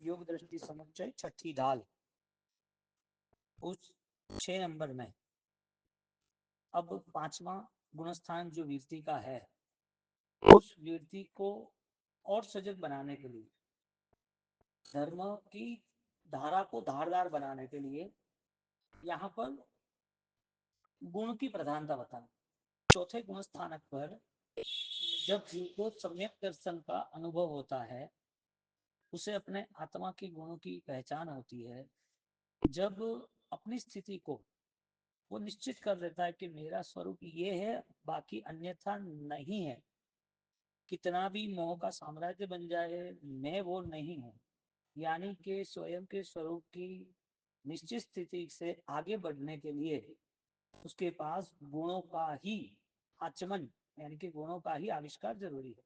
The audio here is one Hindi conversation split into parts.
योग दृष्टि समुच्चय छठी ढाल उस 6 नंबर में अब पांचवा गुणस्थान जो वीरति का है, उस वीरति को और सजग बनाने के लिए, धर्म की धारा को धारदार बनाने के लिए यहाँ पर गुण की प्रधानता बताना। चौथे गुण स्थानक पर जब जीव को सम्यक दर्शन का अनुभव होता है, उसे अपने आत्मा के गुणों की पहचान होती है, जब अपनी स्थिति को वो निश्चित कर लेता है कि मेरा स्वरूप ये है, बाकी अन्यथा नहीं है, कितना भी मोह का साम्राज्य बन जाए मैं वो नहीं हूँ, यानी कि स्वयं के स्वरूप की निश्चित स्थिति से आगे बढ़ने के लिए उसके पास गुणों का ही आचमन यानी कि गुणों का ही आविष्कार जरूरी है।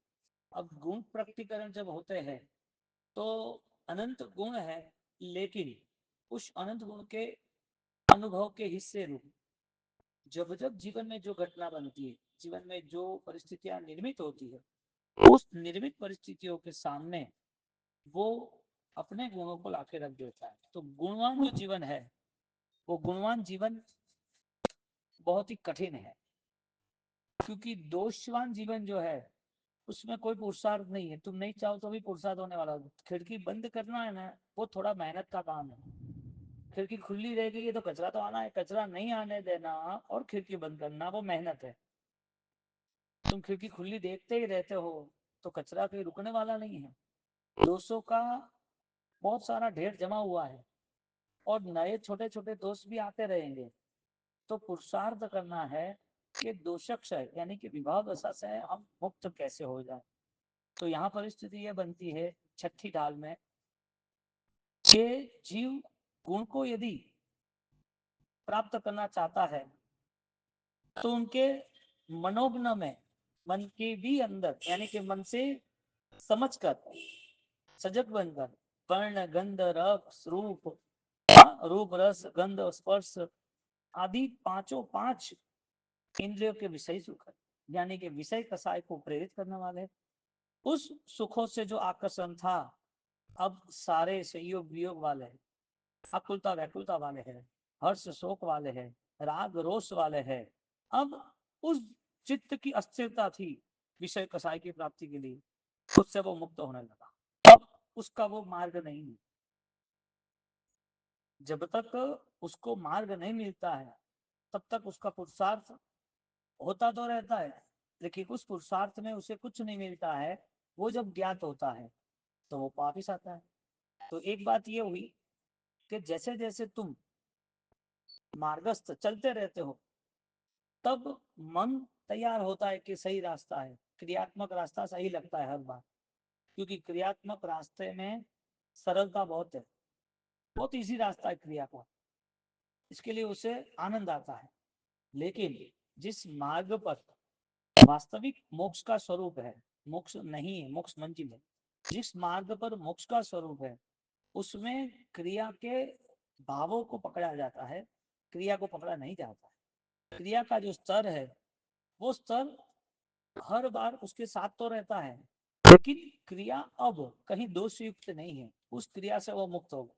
अब गुण प्रकटीकरण जब होते हैं तो अनंत गुण है, लेकिन उस अनंत गुण के अनुभव के हिस्से रूप जब जब जीवन में जो घटना बनती है, जीवन में जो परिस्थितियां निर्मित होती है, उस निर्मित परिस्थितियों के सामने वो अपने गुणों को लाके रख देता है। तो गुणवान जो जीवन है, वो गुणवान जीवन बहुत ही कठिन है, क्योंकि दोषवान जीवन जो है उसमें कोई पुरुषार्थ नहीं है। तुम नहीं चाहो तो भी पुरुषार्थ होने वाला। खिड़की बंद करना है ना, वो थोड़ा मेहनत का काम है। खिड़की खुली रह गई है तो कचरा तो आना है, कचरा नहीं आने देना और खिड़की बंद करना वो मेहनत है। तुम खिड़की खुली देखते ही रहते हो तो कचरा कहीं रुकने वाला नहीं है। दोषों का बहुत सारा ढेर जमा हुआ है और नए छोटे छोटे दोष भी आते रहेंगे। तो पुरुषार्थ करना है कि दोषक से यानी कि विभाव दशा से हम मुक्त कैसे हो जाए। तो यहाँ परिस्थिति ये बनती है छठी ढाल में कि जीव गुण को यदि प्राप्त करना चाहता है तो उनके मनोज्ञ में, मन के भी अंदर यानी कि मन से समझकर, सजग बनकर वर्ण गंध रस रूप, रूप रस गंध स्पर्श आदि पांचों पांच इंद्रियों के विषय सुख यानी कि विषय कसाय को प्रेरित करने वाले उस सुखों से जो आकर्षण था, अब सारे संयोग वियोग वाले हैं, आकुलता व्याकुलता वाले हैं, हर्ष शोक वाले हैं, राग रोष वाले हैं। अब उस चित्त की अस्थिरता थी विषय कसाय की प्राप्ति के लिए, उससे वो मुक्त होने लगा। अब उसका वो मार्ग नहीं है। जब तक उसको मार्ग नहीं मिलता है तब तक उसका पुरुषार्थ होता तो रहता है, लेकिन उस पुरुषार्थ में उसे कुछ नहीं मिलता है। वो जब ज्ञात होता है तो वो वापिस आता है। तो एक बात ये हुई कि जैसे जैसे तुम मार्गस्थ चलते रहते हो तब मन तैयार होता है कि सही रास्ता है, क्रियात्मक रास्ता सही लगता है हर बार, क्योंकि क्रियात्मक रास्ते में सरलता बहुत है, बहुत इजी रास्ता है क्रिया का, इसके लिए उसे आनंद आता है। लेकिन जिस मार्ग पर वास्तविक मोक्ष का स्वरूप है, मोक्ष नहीं है, मोक्ष मंजिल है, जिस मार्ग पर मोक्ष का स्वरूप है उसमें क्रिया के भावों को पकड़ा जाता है, क्रिया को पकड़ा नहीं जाता है। क्रिया का जो स्तर है वो स्तर हर बार उसके साथ तो रहता है, लेकिन क्रिया अब कहीं दोष युक्त नहीं है, उस क्रिया से वो मुक्त होगा।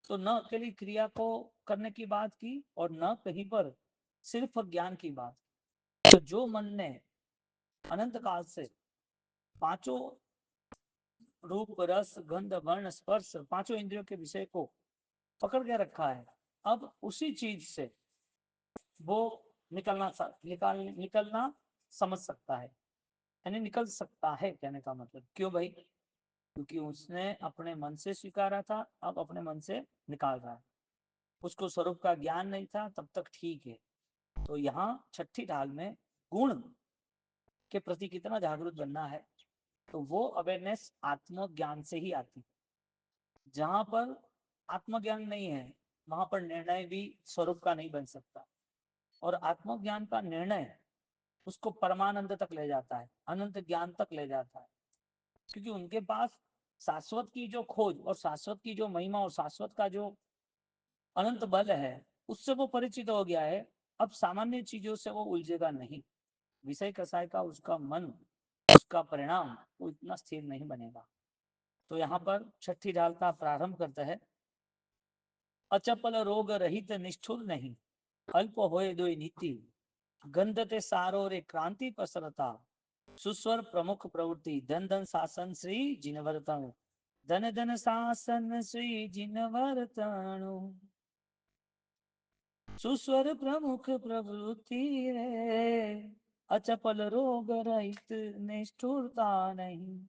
तो न अकेली क्रिया को करने की बात की और न कहीं पर सिर्फ ज्ञान की बात। तो जो मन ने अनंत काल से पांचों रूप रस गंध वर्ण स्पर्श पांचों इंद्रियों के विषय को पकड़ के रखा है, अब उसी चीज से वो निकलना समझ सकता है, यानी निकल सकता है। कहने का मतलब क्यों भाई, क्योंकि उसने अपने मन से स्वीकारा था, अब अपने मन से निकाल रहा है। उसको स्वरूप का ज्ञान नहीं था तब तक ठीक है। तो यहाँ छठी ढाल में गुण के प्रति कितना जागरूक बनना है, तो वो अवेयरनेस आत्मज्ञान से ही आती है। जहां पर आत्मज्ञान नहीं है वहां पर निर्णय भी स्वरूप का नहीं बन सकता, और आत्मज्ञान का निर्णय उसको परमानंद तक ले जाता है, अनंत ज्ञान तक ले जाता है। क्योंकि उनके पास शाश्वत की जो खोज और शाश्वत की जो महिमा और शाश्वत का जो अनंत बल है उससे वो परिचित हो गया है। अब सामान्य चीजों से वो उलझेगा नहीं। विषय कसाय का उसका मन, उसका परिणाम वो इतना स्थिर नहीं बनेगा। तो यहाँ पर छठी ढाल का प्रारंभ करता है। अचपल रोग रहित निष्ठुर नहीं, अल्प होए दोई नीति, गंध ते सारो रे क्रांति पसरता, सुस्वर प्रमुख प्रवृत्ति, धन धन शासन श्री जिनवर्तन, धन धन शासन श्री जिनवर्तनु, सुस्वर प्रमुख प्रवृत्ति रे, अचपल रोग रहित निष्ठुरता नहीं,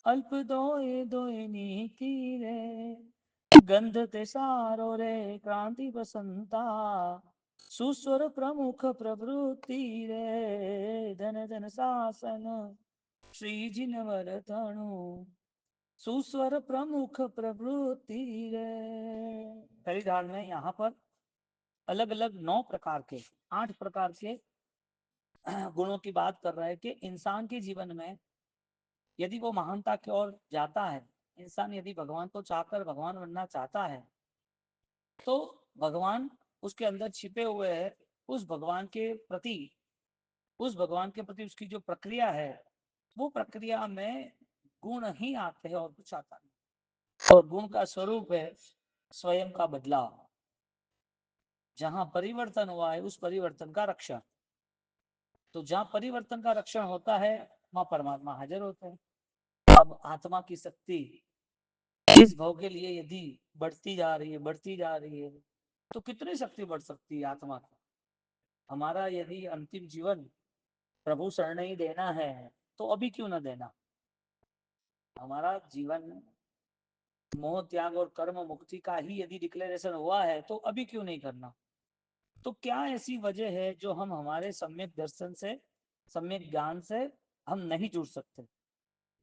अल्प दोए दोए नीति रे, गंध ते सारो रे क्रांति बसंता, सुस्वर प्रमुख प्रवृत्ति रे, धन धन शासन श्री जिनवर्तनु, सुस्वर प्रमुख प्रवृत्ति रे। पहली ढाल में यहाँ पर अलग अलग 9 प्रकार के 8 प्रकार के गुणों की बात कर रहा है कि इंसान के जीवन में यदि वो महानता की ओर जाता है, इंसान यदि भगवान को चाहकर भगवान बनना चाहता है, तो भगवान उसके अंदर छिपे हुए है। उस भगवान के प्रति उसकी जो प्रक्रिया है, वो प्रक्रिया में गुण ही आते हैं और कुछ आता नहीं। और गुण का स्वरूप है स्वयं का बदलाव। जहां परिवर्तन हुआ है उस परिवर्तन का रक्षण। तो जहां परिवर्तन का रक्षण होता है वहां परमात्मा हाजिर होते हैं। अब आत्मा की शक्ति इस भाव के लिए यदि बढ़ती जा रही है तो कितनी शक्ति बढ़ सकती है आत्मा की। हमारा यदि अंतिम जीवन प्रभु शरण ही देना है तो अभी क्यों ना देना। हमारा जीवन मोह त्याग और कर्म मुक्ति का ही यदि डिक्लेरेशन हुआ है तो अभी क्यों नहीं करना। तो क्या ऐसी वजह है जो हम हमारे सम्यक दर्शन से, सम्यक ज्ञान से हम नहीं जुड़ सकते।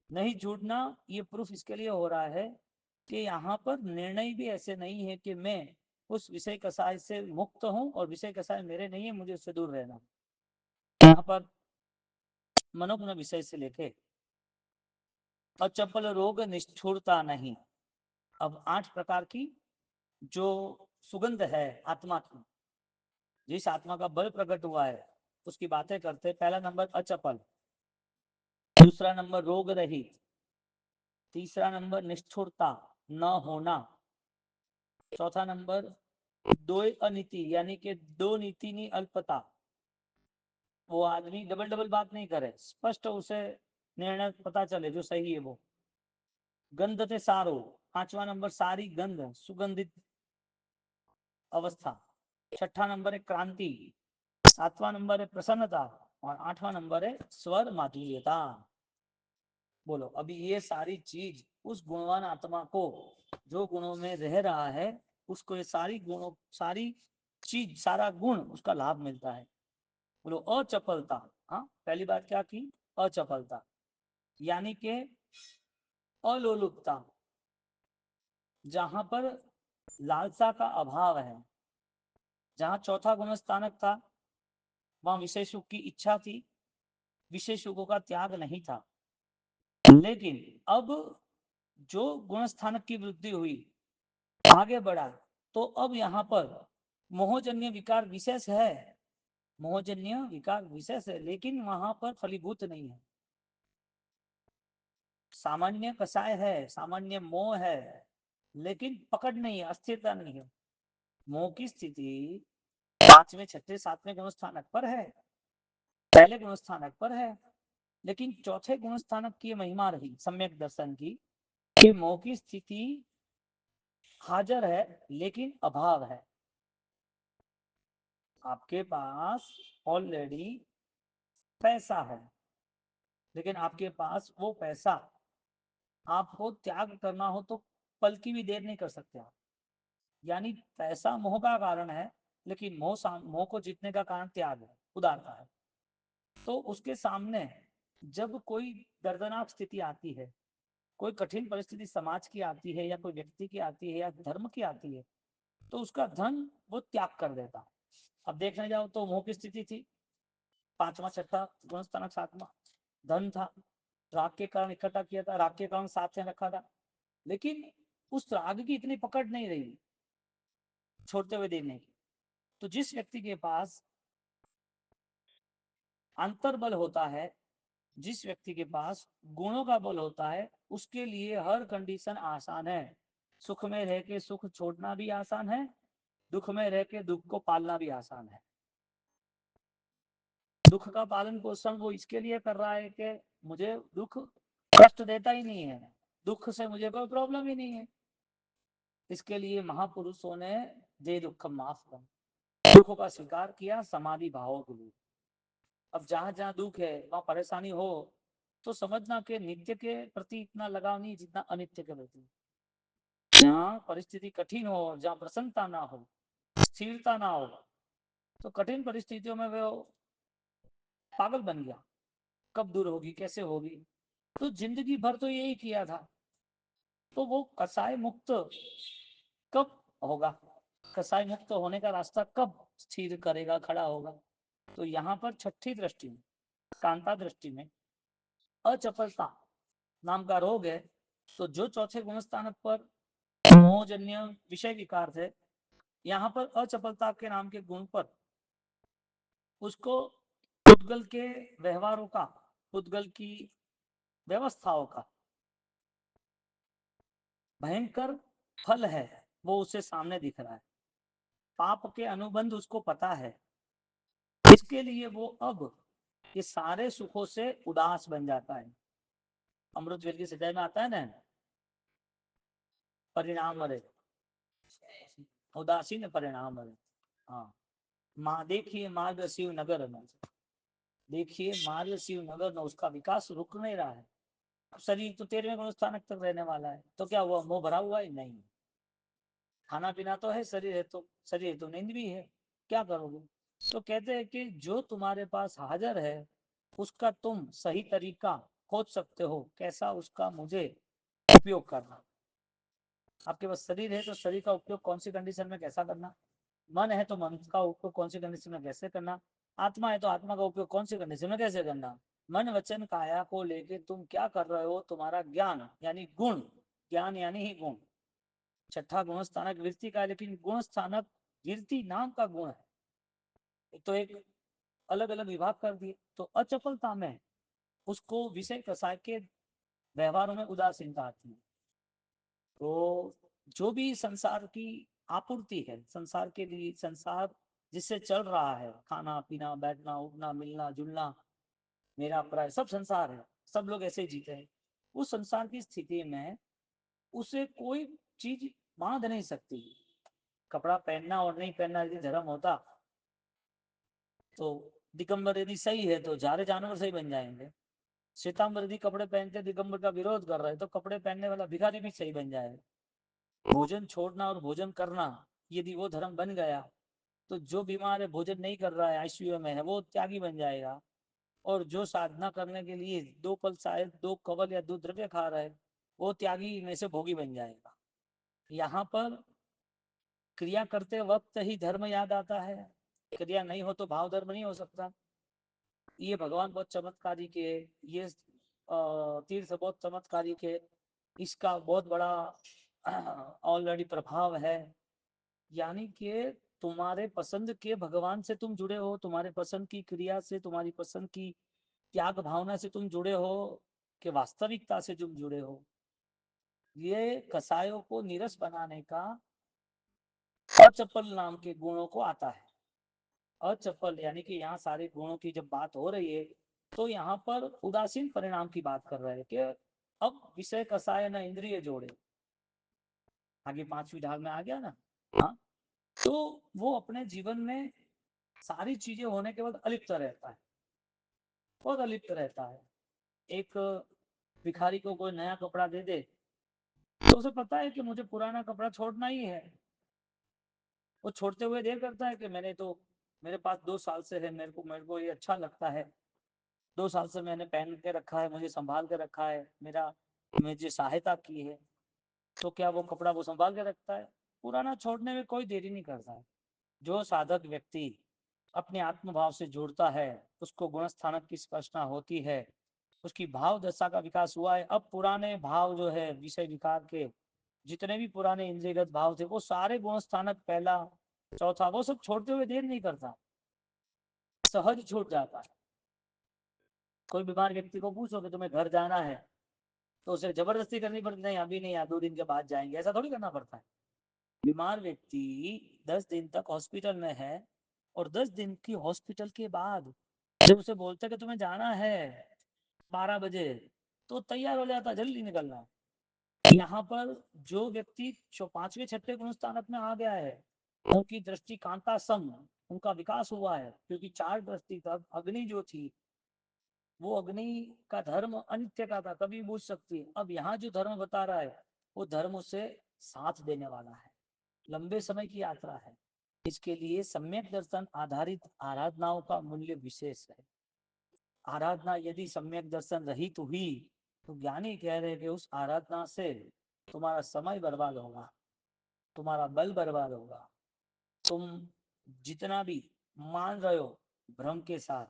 नहीं जुड़ना ये प्रूफ इसके लिए हो रहा है कि यहाँ पर निर्णय भी ऐसे नहीं है कि मैं उस विषय कसाय से मुक्त हूं और विषय कसाय मेरे नहीं है, मुझे उससे दूर रहना। यहाँ पर मनोज्ञ विषय से लेके अचपल रोग निष्ठुरता नहीं। अब 8 प्रकार की जो सुगंध है आत्मा की, जिस आत्मा का बल प्रकट हुआ है उसकी बातें करते। पहला नंबर अचपल, दूसरा नंबर रोग रहित, तीसरा नंबर निष्ठुरता न होना, चौथा नंबर दो अनीति यानी कि दो नीति नी अल्पता। वो आदमी डबल डबल बात नहीं करे, स्पष्ट उसे निर्णय पता चले जो सही है वो। गंध ते सारो, पांचवा नंबर सारी गंध, सुगंधित अवस्था। छठा नंबर है क्रांति, सातवां नंबर है प्रसन्नता और आठवां नंबर है स्वर माधुर्यता। बोलो अभी ये सारी चीज उस गुणवान आत्मा को, जो गुणों में रह रहा है, उसको ये सारी गुणों, सारी चीज, सारा गुण उसका लाभ मिलता है। बोलो अचपलता। हाँ, पहली बात क्या की, अचपलता यानी के अलोलुपता। जहां पर लालसा का अभाव है, जहां चौथा गुण स्थानक था वहां विषय सुख की इच्छा थी, विषय सुखों का त्याग नहीं था। लेकिन अब जो गुण स्थानक की वृद्धि हुई, आगे बढ़ा, तो अब यहाँ पर मोहजन्य विकार विशेष है, मोहजन्य विकार विशेष है, लेकिन वहां पर फलीभूत नहीं है। सामान्य कसाय है, सामान्य मोह है, लेकिन पकड़ नहीं है, अस्थिरता नहीं है। मोह की स्थिति पांचवें, छठे, सातवें गुण स्थानक पर है, पहले गुण स्थानक पर है, लेकिन चौथे गुण स्थानक की महिमा रही सम्यक दर्शन की कि मोह की स्थिति हाजिर है लेकिन अभाव है। आपके पास ऑलरेडी पैसा है, लेकिन आपके पास वो पैसा आपको त्याग करना हो तो पल की भी देर नहीं कर सकते आप। यानी पैसा मोह का कारण है, लेकिन मोह को जीतने का कारण त्याग है, उदारता है। तो उसके सामने जब कोई दर्दनाक स्थिति आती है, कोई कठिन परिस्थिति समाज की आती है या कोई व्यक्ति की आती है या धर्म की आती है, तो उसका धन वो त्याग कर देता। अब देखने जाओ तो मोह की स्थिति थी, पांचवा, छठा गुण स्थानक, सातवां धन था, राग के कारण इकट्ठा किया था, राग के कारण साथ में रखा था, लेकिन उस राग की इतनी पकड़ नहीं रही छोड़ते हुए देने की। तो जिस व्यक्ति के पास अंतर्बल होता है, जिस व्यक्ति के पास गुणों का बल होता है उसके लिए हर कंडीशन आसान है। सुख में रह के सुख छोड़ना भी आसान है, दुख में रह के दुख को पालना भी आसान है। दुख का पालन पोषण वो इसके लिए कर रहा है कि मुझे दुख कष्ट देता ही नहीं है, दुख से मुझे कोई प्रॉब्लम ही नहीं है। इसके लिए महापुरुषों ने दे दुख माफ कर दुख का स्वीकार किया समाधि भावों के लिए। अब जहां जहां दुख है वहां परेशानी हो तो समझना कि नित्य के प्रति इतना लगाव नहीं जितना अनित्य के प्रति। जहाँ परिस्थिति कठिन हो, जहाँ प्रसन्नता ना हो, स्थिरता ना हो, तो कठिन परिस्थितियों में वो पागल बन गया। कब दूर होगी, कैसे होगी, तो जिंदगी भर तो यही किया था। तो वो कसाय मुक्त कब होगा, कसाय मुक्त होने का रास्ता कब स्थिर करेगा, खड़ा होगा। तो यहाँ पर छठी दृष्टि में, कांता दृष्टि में अचपलता नाम का रोग है। तो जो चौथे गुण स्थान पर मोहजन्य विषय विकार थे, यहाँ पर अचपलता के नाम के गुण पर उसको पुद्गल के व्यवहारों का, पुद्गल की व्यवस्थाओं का भयंकर फल है, वो उसे सामने दिख रहा है। पाप के अनुबंध उसको पता है। इसके लिए वो अब ये सारे सुखों से उदास बन जाता है। अमृत वेल की सजाई में आता है ना, परिणाम मरे, उदासीन परिणाम मरे। हाँ, माँ देखिए मार्ग शिव नगर में, देखिए मार्ग शिव नगर में उसका विकास रुक नहीं रहा है। अब शरीर तो 13वें गुण स्थानक तक रहने वाला है, तो क्या हुआ, मुंह भरा हुआ है? नहीं, खाना पीना तो है, शरीर है तो नींद भी है, क्या करोगे? तो कहते हैं कि जो तुम्हारे पास हाजिर है उसका तुम सही तरीका खोज सकते हो, कैसा उसका मुझे उपयोग करना। आपके पास शरीर है तो शरीर का उपयोग कौन सी कंडीशन में कैसा करना, मन है तो मन का उपयोग कौन सी कंडीशन में कैसे करना, आत्मा है तो आत्मा का उपयोग कौन सी कंडीशन में कैसे करना। मन वचन काया को लेके तुम क्या कर रहे हो, तुम्हारा ज्ञान यानी गुण, ज्ञान यानी ही गुण। छठा गुण स्थानक वृत्ति का है, लेकिन गुण स्थानक कीर्ति नाम का गुण है, तो एक अलग अलग विभाग कर दिए। तो अचपलता में उसको विषय कसाय के व्यवहारों में उदासीनता आती है। तो जो भी संसार की आपूर्ति है, संसार के लिए, संसार जिससे चल रहा है, खाना पीना बैठना उठना मिलना जुलना, मेरा प्राय सब संसार है, सब लोग ऐसे ही जीते हैं। उस संसार की स्थिति में उसे कोई चीज बांध नहीं सकती। कपड़ा पहनना और नहीं पहनना यदि धर्म होता तो दिगंबर यदि सही है तो सारे जानवर सही बन जाएंगे। श्वेतांबर यदि कपड़े पहनते दिगंबर का विरोध कर रहे तो कपड़े पहनने वाला भिखारी भी सही बन जाएगा। भोजन छोड़ना और भोजन करना यदि वो धर्म बन गया तो जो बीमार है, भोजन नहीं कर रहा है, आईसीयू में है, वो त्यागी बन जाएगा। और जो साधना करने के लिए दो पल शायद दो कवल या दो द्रव्य खा रहा है, वो त्यागी में से भोगी बन जाएगा। यहाँ पर क्रिया करते वक्त ही धर्म याद आता है, क्रिया नहीं हो तो भाव धर्म नहीं हो सकता। ये भगवान बहुत चमत्कारी के, ये तीर्थ बहुत चमत्कारी के, इसका बहुत बड़ा ऑलरेडी प्रभाव है। यानी कि तुम्हारे पसंद के भगवान से तुम जुड़े हो, तुम्हारे पसंद की क्रिया से, तुम्हारी पसंद की त्याग भावना से तुम जुड़े हो, कि वास्तविकता से तुम जुड़े हो। ये कसायों को निरस बनाने का अचपल नाम के गुणों को आता है। अचपल यानी कि यहाँ सारे गुणों की जब बात हो रही है तो यहाँ पर उदासीन परिणाम की बात कर रहे हैं कि अब विषय कसाय न इंद्रिय जोड़े, आगे पांचवी ढाल में आ गया ना। हाँ, तो वो अपने जीवन में सारी चीजें होने के बाद अलिप्त रहता है, बहुत अलिप्त रहता है। एक भिखारी को कोई नया कपड़ा दे दे तो उसे पता है कि मुझे पुराना कपड़ा छोड़ना ही है। वो छोड़ते हुए देर करता है कि मैंने तो, मेरे पास 2 साल से है, मेरे को ये अच्छा लगता है, 2 साल से मैंने पहन के रखा है, मुझे संभाल के रखा है, मेरा मुझे सहायता की है। तो क्या वो कपड़ा वो संभाल के रखता है? पुराना छोड़ने में कोई देरी नहीं करता है। जो साधक व्यक्ति अपने आत्मभाव से जुड़ता है उसको गुण स्थानक की स्पष्टता होती है, उसकी भाव दशा का विकास हुआ है। अब पुराने भाव जो है विषय विकार के, जितने भी पुराने इंद्रियगत भाव थे वो सारे गुण स्थानक, पहला चौथा, वो सब छोड़ते हुए देर नहीं करता, सहज छूट जाता है। कोई बीमार व्यक्ति को पूछो कि तुम्हें घर जाना है, तो उसे जबरदस्ती करनी पड़ती, नहीं अभी नहीं, 2 दिन के बाद जाएंगे, ऐसा थोड़ी करना पड़ता है। बीमार व्यक्ति 10 दिन तक हॉस्पिटल में है, और 10 दिन की हॉस्पिटल के बाद जब उसे बोलते हैं कि तुम्हें जाना है 12 बजे, तो तैयार हो जाता, जल्दी निकलना है। यहाँ पर जो व्यक्ति जो 5वें 6ठे गुण स्थानक में आ गया है, उनकी दृष्टि कांता सम, उनका विकास हुआ है, क्योंकि 4 दृष्टि तक अग्नि जो थी, वो अग्नि का धर्म अनित्य का था, कभी बूझ सकती है। अब यहाँ जो धर्म बता रहा है, वो धर्म उसे साथ देने वाला है, लंबे समय की यात्रा है। इसके लिए सम्यक दर्शन आधारित आराधनाओं का मूल्य विशेष है। आराधना यदि सम्यक दर्शन रहित हुई, तो ज्ञानी कह रहे कि उस आराधना से तुम्हारा समय बर्बाद होगा, तुम्हारा बल बर्बाद होगा, तुम जितना भी मान रहे हो भ्रम के साथ,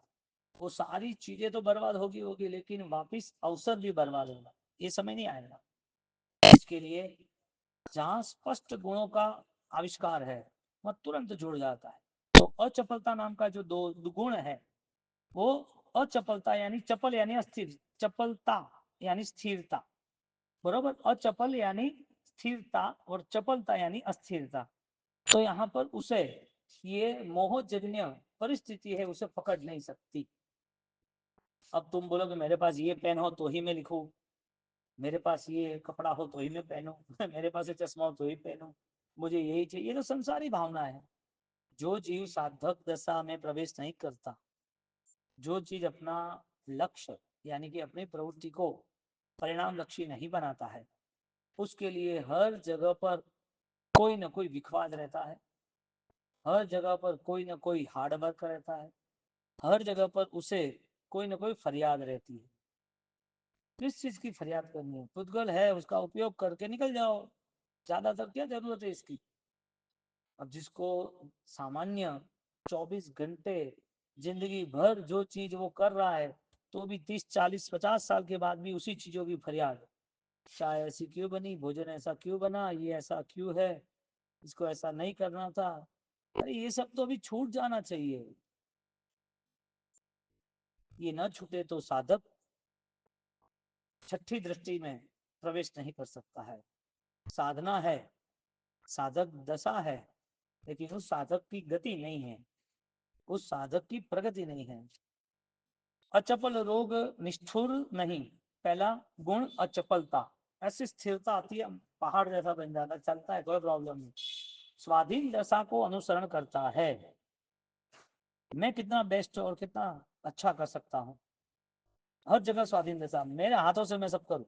वो सारी चीजें तो बर्बाद होगी होगी, लेकिन वापिस अवसर भी बर्बाद होगा, ये समय नहीं आएगा। इसके लिए जहां स्पष्ट गुणों का आविष्कार है, वह तुरंत जुड़ जाता है। तो अचपलता नाम का जो दो गुण है, वो अचपलता यानी चपल यानी अस्थिर, चपलता यानी स्थिरता, बरोबर। अचपल यानी स्थिरता और चपलता यानी अस्थिरता। तो यहाँ पर उसे ये मोहजन्य परिस्थिति है, उसे पकड़ नहीं सकती। अब तुम बोलोगे मेरे पास ये पेन हो तो ही मैं लिखूं, मेरे पास ये कपड़ा हो तो ही मैं पहनूं मेरे पास ये चश्मा हो तो ही पहनूं, मुझे यही चाहिए, ये तो संसारी भावना है। जो जीव साधक दशा में प्रवेश नहीं करता, जो चीज अपना लक्ष्य यानी कि अपनी प्रवृत्ति को परिणाम लक्ष्य नहीं बनाता है, उसके लिए हर जगह पर कोई ना कोई विखवाद रहता है, हर जगह पर कोई ना कोई हार्ड वर्क रहता है, हर जगह पर उसे कोई ना कोई फरियाद रहती है। किस चीज की फरियाद करनी है? पुद्गल है, उसका उपयोग करके निकल जाओ, ज्यादातर क्या जरूरत है इसकी। अब जिसको सामान्य 24 घंटे जिंदगी भर जो चीज वो कर रहा है, तो भी 30 40 50 साल के बाद भी उसी चीजों की फरियाद, चाय ऐसी क्यों बनी, भोजन ऐसा क्यों बना, ये ऐसा क्यों है, इसको ऐसा नहीं करना था। अरे ये सब तो अभी छूट जाना चाहिए। ये न छूटे तो साधक 6ठी दृष्टि में प्रवेश नहीं कर सकता है। साधना है, साधक दशा है, लेकिन उस साधक की गति नहीं है, उस साधक की प्रगति नहीं है। अचपल रोग निष्ठुर नहीं, पहला गुण अचपलता, ऐसी स्थिरता आती है, पहाड़ जैसा बन जाता, चलता है, कोई प्रॉब्लम नहीं। स्वाधीन दशा को अनुसरण करता है, मैं कितना बेस्ट और कितना अच्छा कर सकता हूँ, हर जगह स्वाधीन दशा, मेरे हाथों से मैं सब करूँ,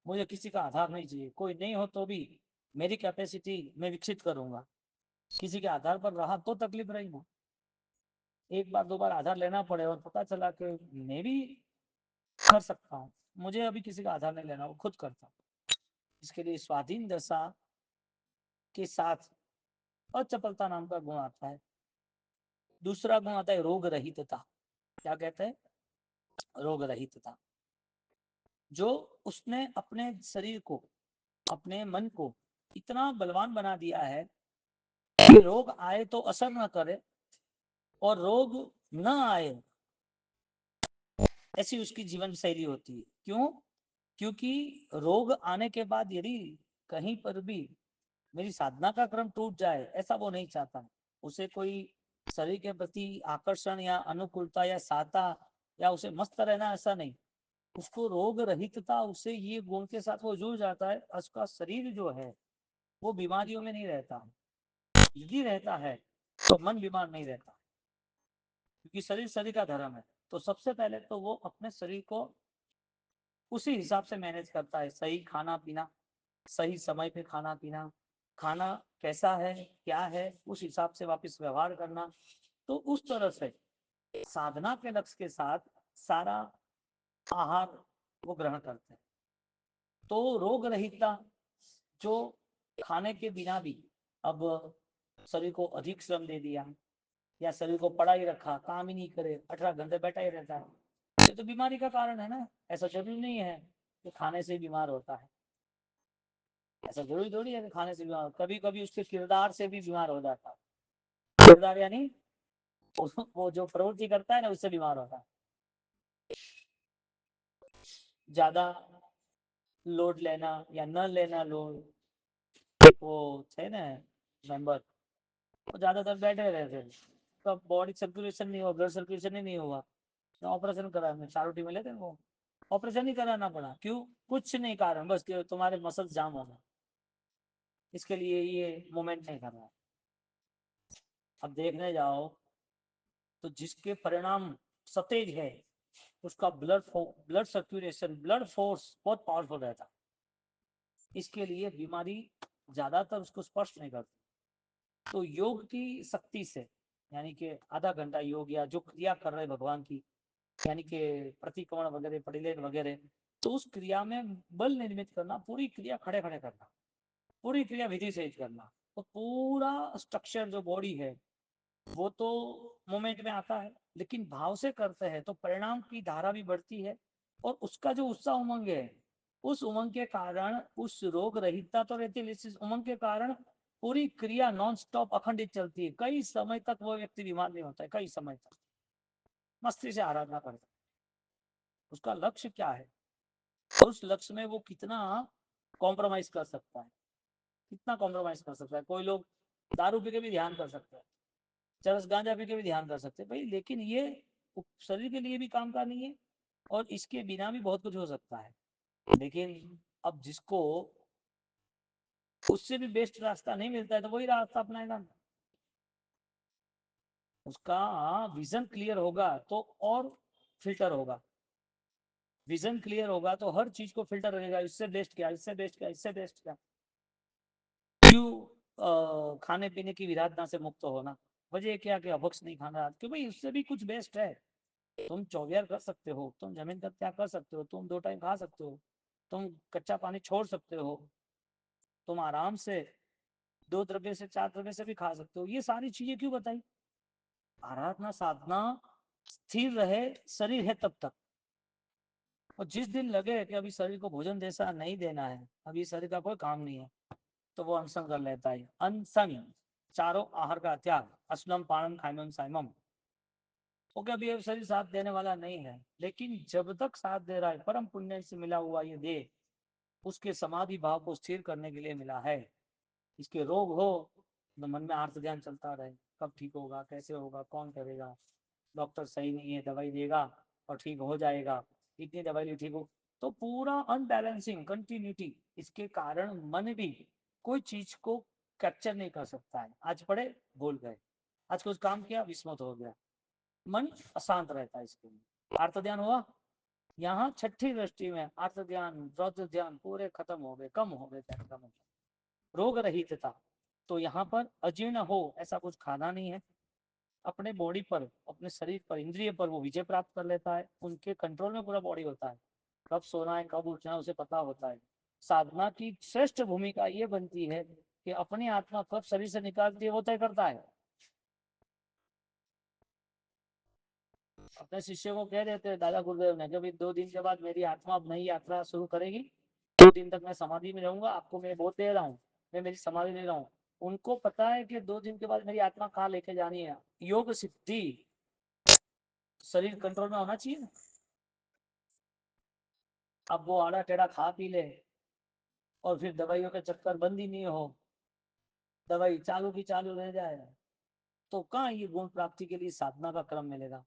मुझे किसी का आधार नहीं चाहिए, कोई नहीं हो तो भी मेरी कैपेसिटी मैं विकसित करूंगा। किसी के आधार पर रहा तो तकलीफ रही ना, एक बार 2 बार आधार लेना पड़े और पता चला कि मैं भी कर सकता हूँ, मुझे अभी किसी का आधार नहीं लेना, वो खुद करता हूँ। इसके लिए स्वाधीन दशा के साथ अचपलता नाम का गुण आता है। दूसरा गुण आता है रोग रहितता। क्या कहते हैं? रोग रहितता। जो उसने अपने शरीर को, अपने मन को इतना बलवान बना दिया है कि रोग आए तो असर न करे, और रोग न आए ऐसी उसकी जीवन शैली होती है। क्यों? क्योंकि रोग आने के बाद यदि कहीं पर भी मेरी साधना का क्रम टूट जाए, ऐसा वो नहीं चाहता। उसे कोई शरीर के प्रति आकर्षण या अनुकूलता या साता या उसे मस्त रहना, ऐसा नहीं। उसको रोग रहितता, उसे ये गुण के साथ वो जुड़ जाता है, उसका शरीर जो है वो बीमारियों में नहीं रहता। यदि रहता है तो मन बीमार नहीं रहता, क्योंकि शरीर शरीर का धर्म है। तो सबसे पहले तो वो अपने शरीर को उसी हिसाब से मैनेज करता है, सही खाना पीना, सही समय पे खाना पीना, खाना कैसा है क्या है उस हिसाब से वापस व्यवहार करना। तो उस तरह से साधना के लक्ष्य के साथ सारा आहार वो ग्रहण करते हैं। तो रोग रहितता, जो खाने के बिना भी अब शरीर को अधिक श्रम दे दिया, या शरीर को पड़ा ही रखा, काम ही नहीं करे, 18 घंटे बैठा ही रहता है, ये तो बीमारी का कारण है ना। ऐसा जरूरी नहीं है कि खाने से बीमार होता है, ऐसा जरूरी थोड़ी है कि खाने से बीमार, कभी कभी उसके किरदार से भी बीमार हो जाता है। किरदार यानी वो जो प्रवृत्ति करता है ना, उससे बीमार होता है। ज्यादा लोड लेना या न लेना लोड, वो थे ना मेंबर, वो ज्यादातर बैठे रहते थे, तो बॉडी सर्कुलेशन नहीं हुआ, ब्लड सर्कुलेशन ही नहीं हुआ, ऑपरेशन करा, में चारोटी में लेते वो ऑपरेशन ही कराना पड़ा। क्यों? कुछ नहीं कारण, बस कि तुम्हारे मसल जाम हो गए, इसके लिए ये मूवमेंट नहीं कर रहा। अब देखने जाओ तो जिसके परिणाम सतेज है उसका ब्लड सर्कुलेशन, ब्लड फोर्स बहुत पावरफुल रहता है, इसके लिए बीमारी ज्यादातर उसको स्पर्श नहीं करती। तो योग की शक्ति से, यानी कि आधा घंटा योग या जो क्रिया कर रहे भगवान की, यानी कि प्रतिक्रमण वगैरह, परिलेन वगैरह, तो उस क्रिया में बल निर्मित करना, पूरी क्रिया खड़े खड़े करना, पूरी क्रिया विधि से करना, तो पूरा स्ट्रक्चर जो बॉडी है वो तो मोमेंट में आता है, लेकिन भाव से करते हैं तो परिणाम की धारा भी बढ़ती है, और उसका जो उत्साह उमंग है, उस उमंग के कारण उस रोग रहितता तो रहती है, इस उमंग के कारण पूरी क्रिया नॉन स्टॉप अखंडित चलती है, कई समय तक वो व्यक्ति बीमार नहीं होता है, कई समय तक मस्ती से आराधना करता है। उसका लक्ष्य क्या है, उस लक्ष्य में वो कितना कॉम्प्रोमाइज कर सकता है, कितना कॉम्प्रोमाइज कर सकता है। कोई लोग दारू पी के भी ध्यान कर सकते हैं, चरस गांजा पी के भी ध्यान कर सकते हैं भाई, लेकिन ये शरीर के लिए भी काम का नहीं है, और इसके बिना भी बहुत कुछ हो सकता है। लेकिन अब जिसको उससे भी बेस्ट रास्ता नहीं मिलता है तो वही रास्ता अपनाएगा, उसका विजन क्लियर होगा तो और फिल्टर होगा, विजन क्लियर होगा तो हर चीज को फिल्टर रहेगा, इससे बेस्ट क्या, इससे बेस्ट क्या, इससे बेस्ट क्या। क्यों खाने पीने की विराधना से मुक्त होना, वजह क्या कि अभक्ष नहीं खाना, क्यों भाई उससे भी कुछ बेस्ट है। तुम चौवियार कर सकते हो, तुम जमीन का त्याग कर सकते हो, तुम 2 टाइम खा सकते हो, तुम कच्चा पानी छोड़ सकते हो, तुम आराम से 2 द्रव्य से 4 द्रव्य से भी खा सकते हो। ये सारी चीजें क्यों बताई? आराधना साधना स्थिर रहे शरीर है तब तक, और जिस दिन लगे कि अभी शरीर को भोजन जैसा नहीं देना है, अभी शरीर का कोई काम नहीं है, तो वो अनशन कर लेता है। अनशन, चारों आहार का त्याग, असलम पानम खाइमम साइमम, ओके अभी ये शरीर साथ देने वाला नहीं है, लेकिन जब तक साथ दे रहा है, परम पुण्य से मिला हुआ ये देह उसके समाधि भाव को स्थिर करने के लिए मिला है। इसके रोग हो तो मन में आर्त ध्यान चलता रहे, कब ठीक होगा, कैसे होगा, कौन करेगा, डॉक्टर सही नहीं है, दवाई देगा और ठीक हो जाएगा, इतनी दवाई ठीक हो, तो पूरा अनबैलेंसिंग कंटिन्यूटी, इसके कारण मन भी कोई चीज को कैप्चर नहीं कर सकता है। आज पढ़े भूल गए, आज कुछ काम किया विस्मृत हो गया, मन अशांत रहता है। इसके लिए आर्त ध्यान हुआ, यहाँ छठी दृष्टि में आर्त ध्यान रौद्र ध्यान पूरे खत्म हो गए, कम हो गए, कम हो गए। रोग रहित था, तो यहाँ पर अजीर्ण हो ऐसा कुछ खाना नहीं है, अपने बॉडी पर, अपने शरीर पर, इंद्रिय पर वो विजय प्राप्त कर लेता है, उनके कंट्रोल में पूरा बॉडी होता है, कब सोना है कब उठना है उसे पता होता है। साधना की श्रेष्ठ भूमिका ये बनती है कि अपनी आत्मा कब शरीर से निकालती है वो तय करता है। अपने शिष्य को कह देते हैं दादा गुरुदेव ने, जब 2 दिन के बाद मेरी आत्मा अब नई यात्रा शुरू करेगी, 2 दिन तक मैं समाधि में रहूंगा, आपको मैं बहुत दे रहा हूँ, मैं मेरी समाधि ले रहा हूँ। उनको पता है कि 2 दिन के बाद मेरी आत्मा कहाँ लेके जानी है, योग सिद्धि, शरीर कंट्रोल में होना चाहिए ना। अब वो आड़ा टेढ़ा खा पी ले और फिर दवाइयों के चक्कर बंद ही नहीं हो, दवाई चालू की चालू रह जाए, तो कहाँ ये गुण प्राप्ति के लिए साधना का क्रम मिलेगा।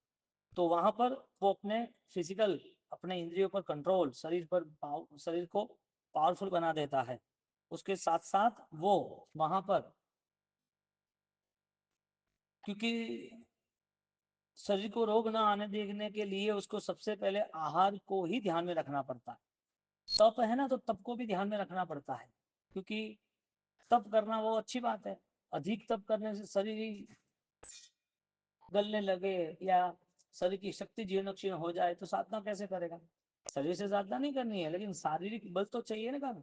तो वहां पर वो अपने फिजिकल, अपने इंद्रियों पर कंट्रोल, शरीर पर शरीर को पावरफुल बना देता है। उसके साथ साथ वो वहां पर, क्योंकि शरीर को रोग ना आने देखने के लिए उसको सबसे पहले आहार को ही ध्यान में रखना पड़ता है। तप है ना, तो तप को भी ध्यान में रखना पड़ता है, क्योंकि तप करना वो अच्छी बात है, अधिक तप करने से शरीर गलने लगे या शरीर की शक्ति जीर्ण क्षीण हो जाए तो साधना कैसे करेगा। शरीर से साधना नहीं करनी है, लेकिन शारीरिक बल तो चाहिए ना काम,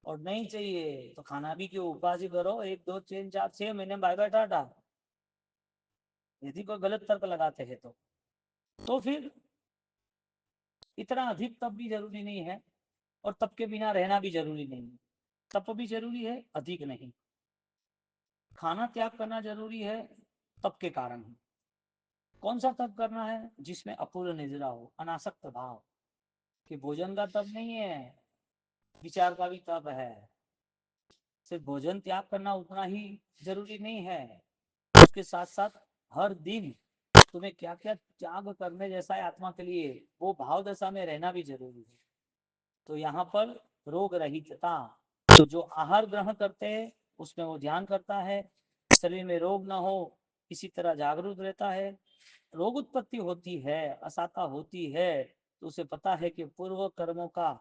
और नहीं चाहिए तो खाना भी क्यों, उपवास ही करो, 1 2 3 4 6 महीने बाय बाय टाटा, यदि कोई गलत तर्क लगाते हैं तो फिर इतना अधिक तप भी जरूरी नहीं है, और तप के बिना रहना भी जरूरी नहीं है। तप भी जरूरी है, अधिक नहीं। खाना त्याग करना जरूरी है तप के कारण ही। कौन सा तप करना है? जिसमें अपूर्ण निद्रा हो, अनासक्त भाव, कि भोजन का तप नहीं है, विचार का भी तप है। सिर्फ भोजन त्याग करना उतना ही जरूरी नहीं है, उसके साथ साथ हर दिन तुम्हें क्या क्या त्याग करने जैसा है आत्मा के लिए, वो भाव दशा में रहना भी जरूरी है। तो यहाँ पर रोग रहितता, तो जो आहार ग्रहण करते हैं उसमें वो ध्यान करता है, शरीर में रोग ना हो इसी तरह जागरूक रहता है। रोग उत्पत्ति होती है, असाता होती है, तो उसे पता है कि पूर्व कर्मों का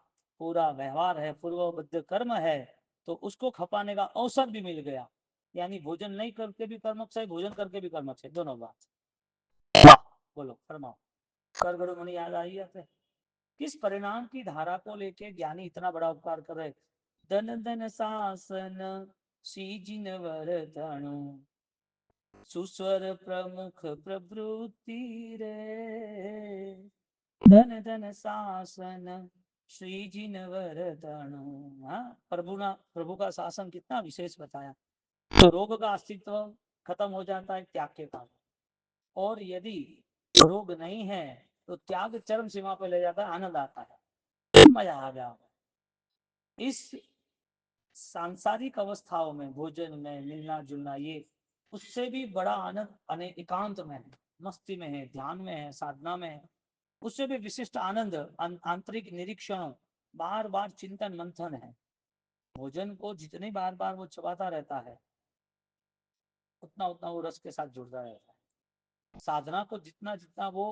पूरा व्यवहार है, पूर्वबद्ध कर्म है, तो उसको खपाने का अवसर भी मिल गया। यानी भोजन नहीं करके भी कर्मक्षय, भोजन करके भी कर्मक्षय, दोनों बात। वाह, बोलो फरमाओ। कर गरु मुनि याद आई है। किस परिणाम की धारा को लेके ज्ञानी इतना बड़ा उपकार कर रहे। धन धन शासन सीजिन वर तणु, सुस्वर प्रमुख प्रवृत्ति रे। धन धन शासन श्री जिन वर तणु। हाँ, प्रभु का शासन कितना विशेष बताया। तो रोग का अस्तित्व खत्म हो जाता है त्याग के कारण, और यदि रोग नहीं है तो त्याग चरम सीमा पर ले जाता है, आनंद आता है, मजा आ गया। इस सांसारिक अवस्थाओं में भोजन में मिलना जुलना, ये उससे भी बड़ा आनंद एकांत में है, मस्ती में है, ध्यान में है, साधना में है, उससे भी विशिष्ट आनंद आंतरिक निरीक्षण, बार बार चिंतन मंथन है। भोजन को जितनी बार बार वो चबाता रहता है उतना उतना वो रस के साथ जुड़ता रहता है। साधना को जितना जितना वो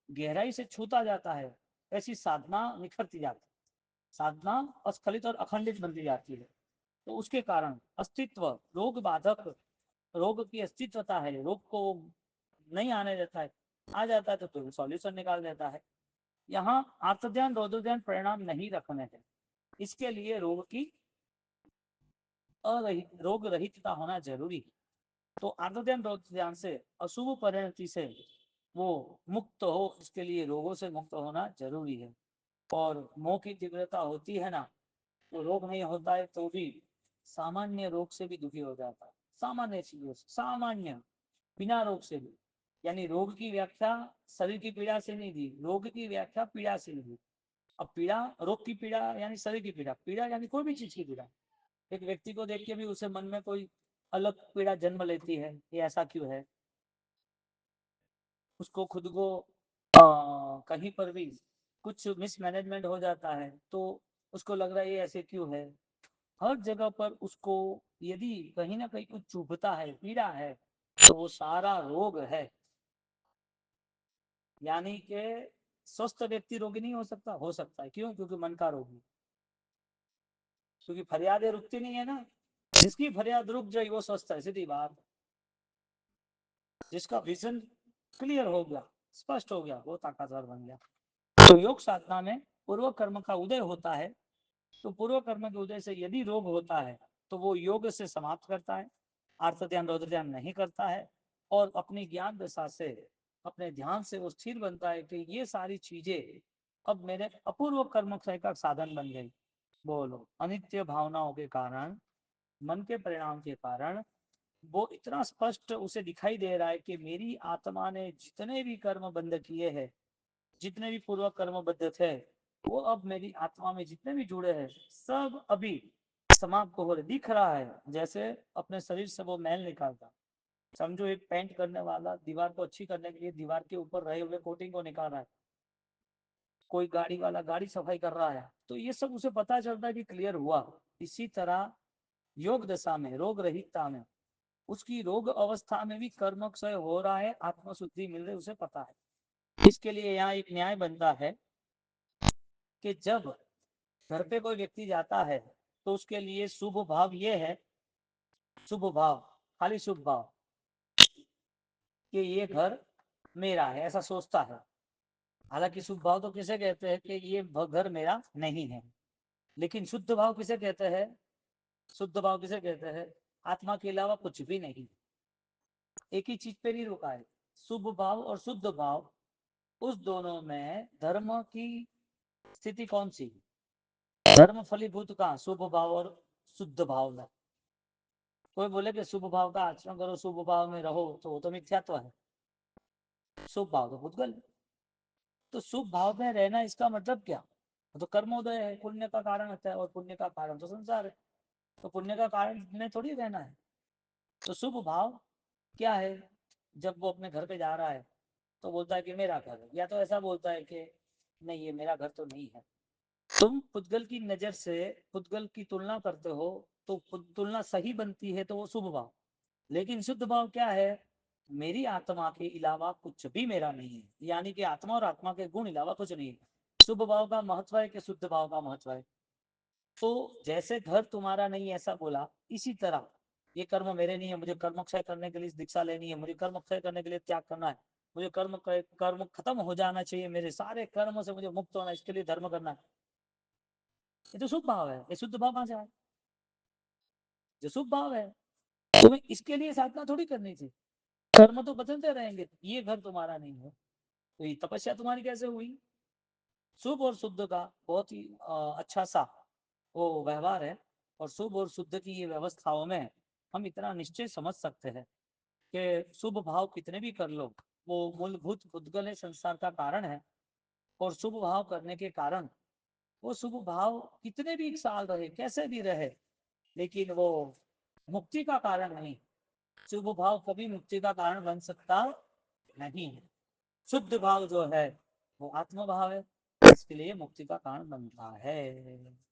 गहराई से छूता जाता है, ऐसी साधना निखरती जाती है, साधना अस्खलित और अखंडित बनती जाती है। तो उसके कारण अस्तित्व, रोग बाधक, रोग की अस्तित्वता है, रोग को नहीं आने देता है, आ जाता है तो सॉल्यूशन निकाल देता है। यहाँ आत्मध्यान रोधोध्यान परिणाम नहीं रखने हैं, इसके लिए रोग की रोग रहितता होना जरूरी है। तो आत्मध्यान रोधोध्यान से, अशुभ परिणति से वो मुक्त हो, इसके लिए रोगों से मुक्त होना जरूरी है। और मोह की तीव्रता होती है ना, तो रोग नहीं होता है तो भी सामान्य रोग से भी दुखी हो जाता है, सामान्य चीजों से, सामान्य बिना रोग से भी। यानी रोग की व्याख्या शरीर की पीड़ा से नहीं दी, रोग की व्याख्या पीड़ा से दी। अब पीड़ा, रोग की पीड़ा यानी शरीर की पीड़ा, पीड़ा यानी कोई भी चीज की पीड़ा। एक व्यक्ति को देख के भी उसे मन में कोई अलग पीड़ा जन्म लेती है, ये ऐसा क्यों है, उसको खुद को कहीं पर भी कुछ मिसमैनेजमेंट हो जाता है तो उसको लग रहा है ये ऐसे क्यों है। हर जगह पर उसको यदि कहीं ना कहीं कुछ चुभता है, पीड़ा है, तो वो सारा रोग है। यानी कि स्वस्थ व्यक्ति रोगी नहीं हो सकता है, क्यों? क्योंकि मन का रोगी, क्योंकि फरियादें रुकती नहीं है ना। जिसकी फरियाद रुक जाए वो स्वस्थ है, सीधी बात। जिसका विजन क्लियर हो गया, स्पष्ट हो गया, वो ताकतवर बन गया। तो योग साधना में पूर्व कर्म का उदय होता है, तो पूर्व कर्म के उदय से यदि रोग होता है तो वो योग से समाप्त करता है, आर्थ ध्यान रौद्र ध्यान नहीं करता है, और अपनी ज्ञान दशा से, अपने ध्यान से वो स्थिर बनता है कि ये सारी चीजें अब मेरे अपूर्व कर्म का साधन बन गई। बोलो, अनित्य भावनाओं के कारण, मन के परिणाम के कारण वो इतना स्पष्ट उसे दिखाई दे रहा है कि मेरी आत्मा ने जितने भी कर्म बंध किए हैं, जितने भी पूर्व कर्मबद्ध थे, वो अब मेरी आत्मा में जितने भी जुड़े हैं सब अभी समाप्त हो रहे। दिख रहा है जैसे अपने शरीर से वो मैल निकालता, समझो एक पेंट करने वाला दीवार को अच्छी करने के लिए दीवार के ऊपर रहे हुए कोटिंग को निकाल रहा है, कोई गाड़ी वाला गाड़ी सफाई कर रहा है, तो ये सब उसे पता चलता है कि क्लियर हुआ। इसी तरह योग दशा में, रोग रहितता में, उसकी रोग अवस्था में भी कर्म क्षय हो रहा है, आत्मशुद्धि मिल रही, उसे पता है। इसके लिए यहाँ एक न्याय बनता है कि जब घर पे कोई व्यक्ति जाता है तो उसके लिए शुभ भाव ये है, शुभ भाव, खाली शुभ भाव, कि ये घर मेरा है, ऐसा सोचता है। हालांकि शुभ भाव तो किसे कहते हैं कि ये घर मेरा नहीं है, लेकिन शुद्ध भाव किसे कहते हैं? शुद्ध भाव किसे कहते हैं? आत्मा के अलावा कुछ भी नहीं, एक ही चीज पे नहीं रुका है। शुभ भाव और शुद्ध भाव, उस दोनों में धर्म की स्थिति कौन सी? धर्म फलीभूत कहाँ? शुभ भाव और शुद्ध भाव में। कोई बोले कि शुभ भाव का आचरण करो, शुभ भाव में रहो, तो वो तो मिथ्यात्व है। शुभ भाव तो भूतगल। तो शुभ भाव में रहना इसका मतलब क्या? तो कर्मोदय है, पुण्य का कारण होता है, और पुण्य का कारण तो संसार है। तो पुण्य का कारण में थोड़ी रहना है। तो शुभ भाव क्या है? जब वो अपने घर पे जा रहा है तो बोलता है कि मेरा घर है, या तो ऐसा बोलता है कि नहीं ये मेरा घर तो नहीं है। तुम पुद्गल की नजर से पुद्गल की तुलना करते हो, तो तुलना सही बनती है तो वो शुभ भाव। लेकिन शुद्ध भाव क्या है? मेरी आत्मा के अलावा कुछ भी मेरा नहीं है, यानी कि आत्मा और आत्मा के गुण अलावा कुछ नहीं है। शुभ भाव का महत्व है कि शुद्ध भाव का महत्व है। तो जैसे घर तुम्हारा नहीं ऐसा बोला, इसी तरह ये कर्म मेरे नहीं है, मुझे कर्म क्षय करने के लिए दीक्षा लेनी है, मुझे कर्म क्षय करने के लिए त्याग करना है, मुझे कर्म खत्म हो जाना चाहिए, मेरे सारे कर्मों से मुझे मुक्त होना है, इसके लिए धर्म करना है। ये तो शुभ भाव है। ये शुद्ध भाव कहां से आया? जो शुभ भाव है, तुम्हें इसके लिए साधना थोड़ी करनी थी। कर्म तो बदलते रहेंगे, ये घर तुम्हारा नहीं है, तो ये तपस्या तुम्हारी कैसे हुई? शुभ और शुद्ध का बहुत ही अच्छा सा वो व्यवहार है। और शुभ और शुद्ध की ये व्यवस्थाओं में हम इतना निश्चय समझ सकते हैं कि शुभ भाव कितने भी कर लो, वो मूलभूत पुद्गल संसार का कारण है। और शुभ भाव करने के कारण वो शुभ भाव कितने भी साल रहे, कैसे भी रहे, लेकिन वो मुक्ति का कारण नहीं। शुभ भाव कभी मुक्ति का कारण बन सकता नहीं है। शुद्ध भाव जो है वो आत्म भाव है, इसके लिए मुक्ति का कारण बनता है।